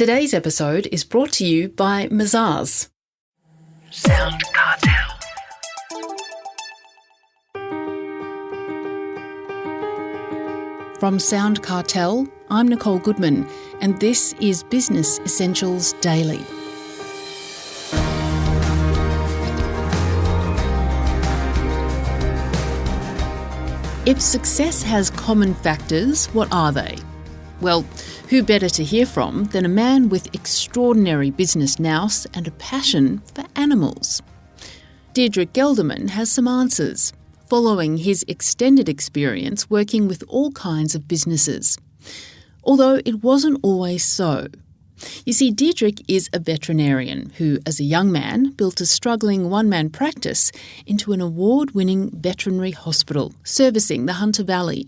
Today's episode is brought to you by Mazars. SoundCartel. From SoundCartel, I'm Nicole Goodman, and this is Business Essentials Daily. If success has common factors, what are they? Well, who better to hear from than a man with extraordinary business nous and a passion for animals? Diederik Gelderman has some answers, following his extended experience working with all kinds of businesses. Although it wasn't always so. You see, Diederik is a veterinarian who, as a young man, built a struggling one-man practice into an award-winning veterinary hospital servicing the Hunter Valley.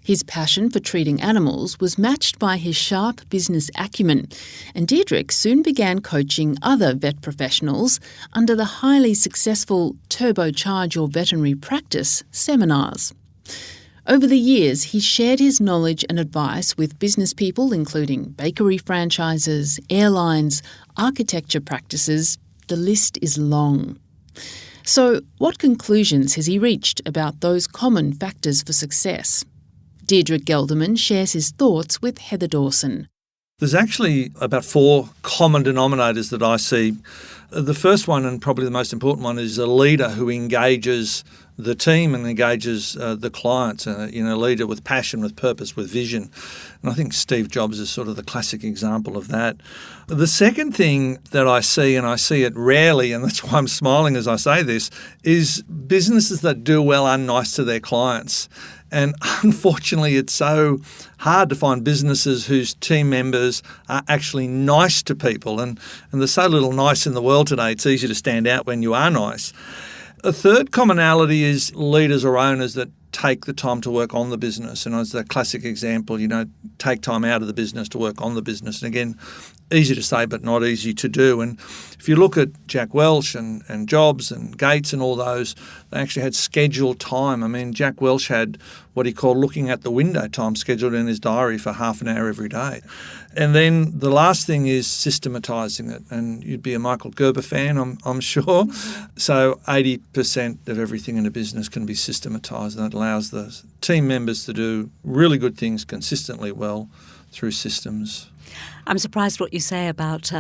His passion for treating animals was matched by his sharp business acumen, and Diederik soon began coaching other vet professionals under the highly successful Turbocharge Your Veterinary Practice seminars. Over the years, he shared his knowledge and advice with business people including bakery franchises, airlines, architecture practices. The list is long. So, what conclusions has he reached about those common factors for success? Diederik Gelderman shares his thoughts with Heather Dawson. There's actually about 4 common denominators that I see. The first one, and probably the most important one, is a leader who engages the team and engages the clients, a leader with passion, with purpose, with vision. And I think Steve Jobs is sort of the classic example of that. The second thing that I see, and I see it rarely, and that's why I'm smiling as I say this, is businesses that do well are nice to their clients. And unfortunately, it's so hard to find businesses whose team members are actually nice to people. And there's so little nice in the world today, it's easy to stand out when you are nice. A third commonality is leaders or owners that take the time to work on the business. And as a classic example, take time out of the business to work on the business. And again, easy to say, but not easy to do. And if you look at Jack Welch and Jobs and Gates and all those, they actually had scheduled time. I mean, Jack Welch had what he called looking at the window time scheduled in his diary for half an hour every day. And then the last thing is systematising it. And you'd be a Michael Gerber fan, I'm sure. So 80% of everything in a business can be systematised, and it allows the team members to do really good things consistently well through systems. I'm surprised what you say about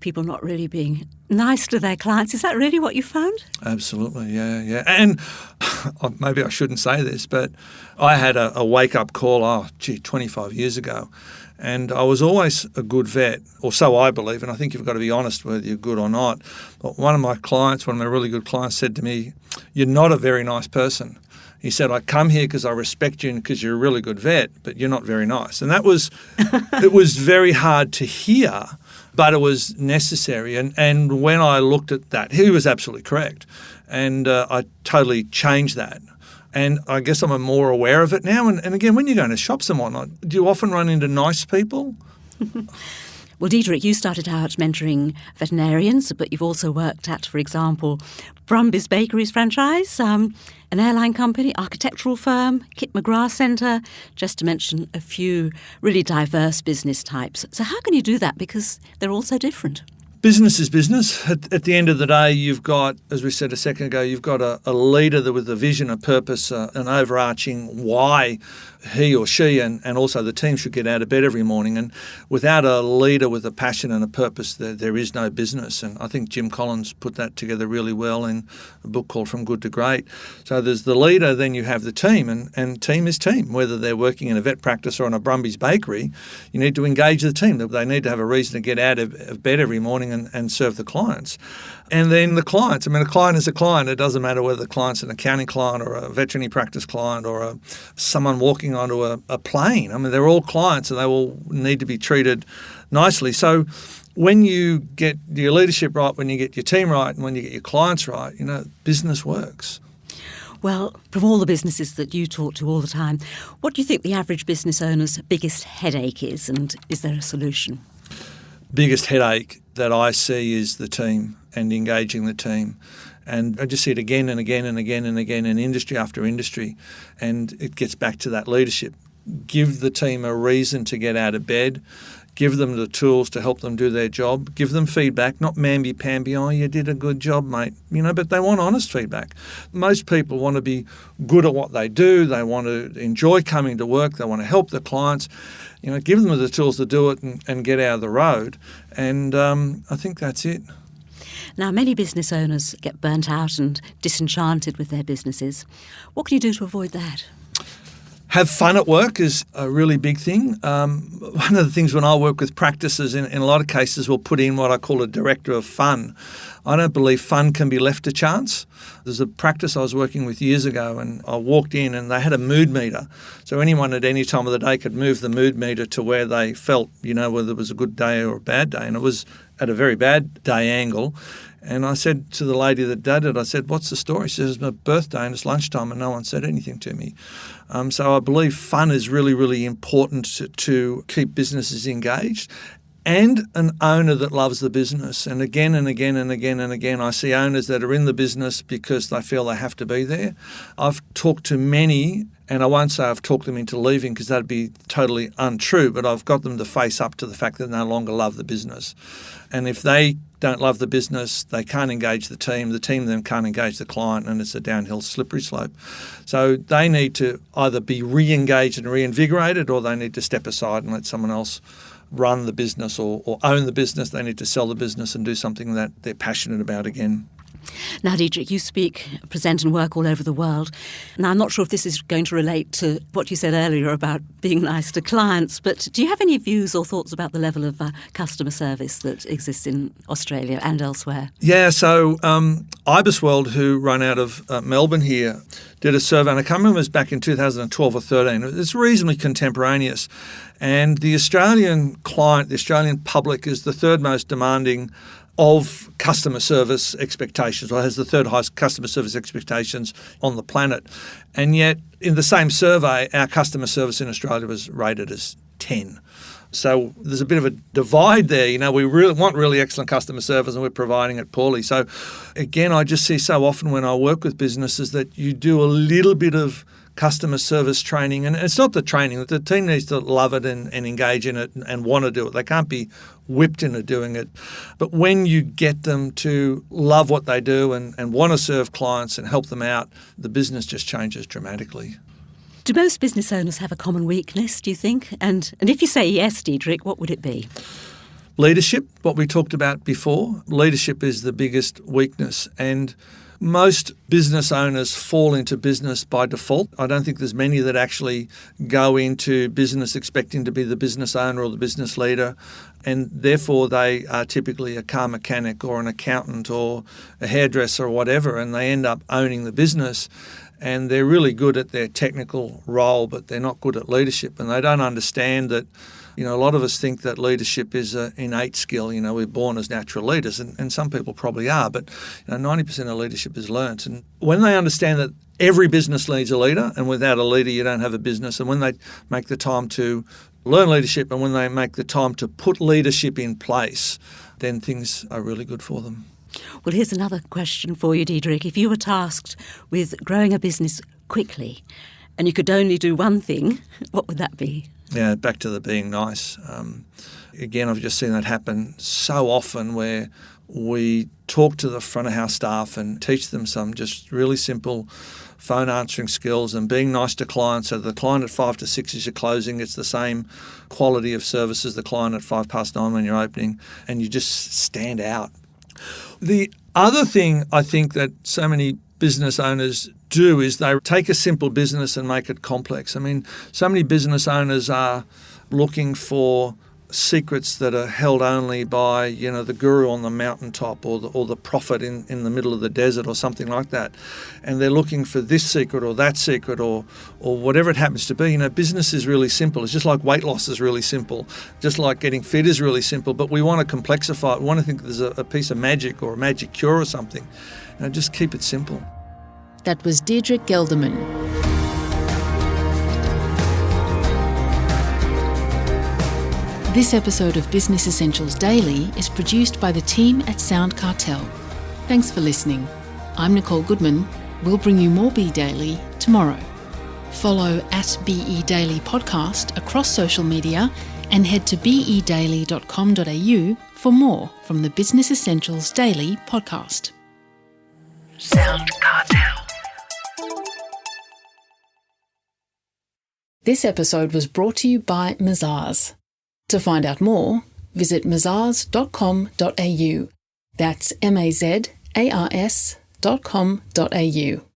people not really being nice to their clients. Is that really what you found? Absolutely, yeah. And maybe I shouldn't say this, but I had a wake-up call, 25 years ago. And I was always a good vet, or so I believe, and I think you've got to be honest whether you're good or not. But one of my really good clients said to me, "You're not a very nice person." He said, "I come here because I respect you and because you're a really good vet, but you're not very nice." And that was, it was very hard to hear, but it was necessary. And when I looked at that, he was absolutely correct. And I totally changed that. And I guess I'm more aware of it now. And again, when you're going to shops and whatnot, do you often run into nice people? Well, Diederik, you started out mentoring veterinarians, but you've also worked at, for example, Brumby's Bakeries franchise, an airline company, architectural firm, Kit McGrath Centre, just to mention a few really diverse business types. So how can you do that? Because they're all so different. Business is business. At the end of the day, you've got, as we said a second ago, you've got a leader with a vision, a purpose, an overarching why he or she and also the team should get out of bed every morning. And without a leader with a passion and a purpose, there is no business. And I think Jim Collins put that together really well in a book called From Good to Great. So there's the leader, then you have the team, and team is team. Whether they're working in a vet practice or in a Brumby's bakery, you need to engage the team. They need to have a reason to get out of bed every morning and serve the clients. And then the clients. I mean, a client is a client. It doesn't matter whether the client's an accounting client or a veterinary practice client or someone walking onto a plane. I mean, they're all clients and they all need to be treated nicely. So when you get your leadership right, when you get your team right, and when you get your clients right, business works. Well, from all the businesses that you talk to all the time, what do you think the average business owner's biggest headache is, and is there a solution? Biggest headache that I see is the team and engaging the team. And I just see it again and again and again and again in industry after industry. And it gets back to that leadership. Give the team a reason to get out of bed. give them the tools to help them do their job, give them feedback, not mamby-pamby, oh, you did a good job, mate, but they want honest feedback. Most people want to be good at what they do, they want to enjoy coming to work, they want to help the clients, give them the tools to do it and get out of the road. And I think that's it. Now, many business owners get burnt out and disenchanted with their businesses. What can you do to avoid that? Have fun at work is a really big thing. One of the things when I work with practices, in a lot of cases, we'll put in what I call a director of fun. I don't believe fun can be left to chance. There's a practice I was working with years ago, and I walked in and they had a mood meter. So anyone at any time of the day could move the mood meter to where they felt, whether it was a good day or a bad day. And it was at a very bad day angle. And I said to the lady that did it, I said, what's the story? She says, it's my birthday and it's lunchtime and no one said anything to me. So I believe fun is really, really important to keep businesses engaged. And an owner that loves the business. And again and again and again and again, I see owners that are in the business because they feel they have to be there. I've talked to many, and I won't say I've talked them into leaving because that'd be totally untrue, but I've got them to face up to the fact that they no longer love the business. And if they don't love the business, they can't engage the team then can't engage the client, and it's a downhill slippery slope. So they need to either be re-engaged and reinvigorated, or they need to step aside and let someone else run the business or own the business. They need to sell the business and do something that they're passionate about again. Now, Diederik, you speak, present and work all over the world. Now, I'm not sure if this is going to relate to what you said earlier about being nice to clients, but do you have any views or thoughts about the level of customer service that exists in Australia and elsewhere? Yeah, so Ibis World, who run out of Melbourne here, did a survey, and I can't remember, it was back in 2012 or 13. It's reasonably contemporaneous. And the Australian client, the Australian public, is the third most demanding of customer service expectations, or has the third highest customer service expectations on the planet. And yet, in the same survey, our customer service in Australia was rated as 10. So there's a bit of a divide there. We really want really excellent customer service and we're providing it poorly. So again, I just see so often when I work with businesses that you do a little bit of customer service training, and it's not the training, the team needs to love it and engage in it and want to do it. They can't be whipped into doing it. But when you get them to love what they do and want to serve clients and help them out, the business just changes dramatically. Do most business owners have a common weakness, do you think? And if you say yes, Diederik, what would it be? Leadership, what we talked about before. Leadership is the biggest weakness, and most business owners fall into business by default. I don't think there's many that actually go into business expecting to be the business owner or the business leader, and therefore they are typically a car mechanic or an accountant or a hairdresser or whatever, and they end up owning the business. And they're really good at their technical role, but they're not good at leadership, and they don't understand that. A lot of us think that leadership is an innate skill. We're born as natural leaders, and some people probably are, but 90% of leadership is learnt. And when they understand that every business needs a leader, and without a leader you don't have a business, and when they make the time to learn leadership and when they make the time to put leadership in place, then things are really good for them. Well, here's another question for you, Diederik. If you were tasked with growing a business quickly and you could only do one thing, what would that be? Yeah, back to the being nice. Again, I've just seen that happen so often where we talk to the front of house staff and teach them some just really simple phone answering skills and being nice to clients. So the client at 5 to 6 as you're closing, it's the same quality of service as the client at 9:05 when you're opening, and you just stand out. The other thing I think that so many business owners do is they take a simple business and make it complex. I mean, so many business owners are looking for secrets that are held only by, the guru on the mountaintop or the prophet in the middle of the desert or something like that. And they're looking for this secret or that secret or whatever it happens to be. Business is really simple. It's just like weight loss is really simple. Just like getting fit is really simple. But we want to complexify it. We want to think there's a piece of magic or a magic cure or something. Just keep it simple. That was Diederik Gelderman. This episode of Business Essentials Daily is produced by the team at SoundCartel. Thanks for listening. I'm Nicole Goodman. We'll bring you more Be Daily tomorrow. Follow @BE Daily Podcast across social media And head to bedaily.com.au for more from the Business Essentials Daily podcast. SoundCartel. This episode was brought to you by Mazars. To find out more, visit mazars.com.au. That's mazars.com.au.